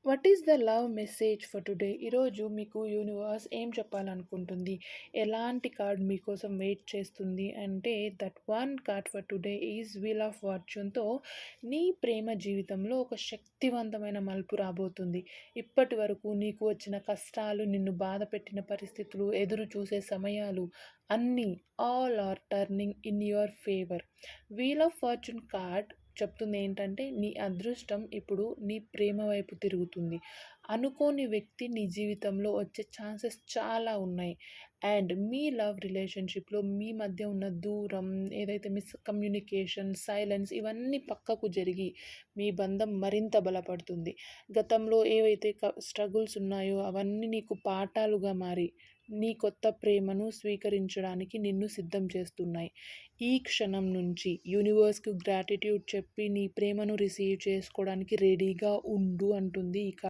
What is the love message for today? ఈరోజు మీకు universe ఏం చెప్పాలనుకుంటుంది? ఎలాంటి కార్డ్ మీకోసం వెయిట్ చేస్తుంది అంటే, that one card for today is wheel of ఫార్చ్యూన్‌తో నీ ప్రేమ జీవితంలో ఒక శక్తివంతమైన మలుపు రాబోతుంది. ఇప్పటి వరకు నీకు వచ్చిన కష్టాలు, నిన్ను బాధపెట్టిన పరిస్థితులు, ఎదురు చూసే సమయాలు అన్నీ all are turning in your favour. Wheel of fortune card చెప్తుందేంటంటే, నీ అదృష్టం ఇప్పుడు నీ ప్రేమ వైపు తిరుగుతుంది. అనుకోని వ్యక్తి నీ జీవితంలో వచ్చే ఛాన్సెస్ చాలా ఉన్నాయి. అండ్ మీ లవ్ రిలేషన్‌షిప్‌లో మీ మధ్య ఉన్న దూరం, ఏదైతే మిస్‌కమ్యూనికేషన్, సైలెన్స్ ఇవన్నీ పక్కకు జరిగి, మీ బంధం మరింత బలపడుతుంది. గతంలో ఏవైతే స్ట్రగుల్స్ ఉన్నాయో అవన్నీ నీకు పాఠాలుగా మారి, నీ కొత్త ప్రేమను స్వీకరించడానికి నిన్ను సిద్ధం చేస్తున్నాయి. ఈ క్షణం నుంచి యూనివర్స్‌కి గ్రాటిట్యూడ్ చెప్పి నీ ప్రేమను రిసీవ్ చేసుకోవడానికి రెడీగా ఉండు అంటుంది ఈ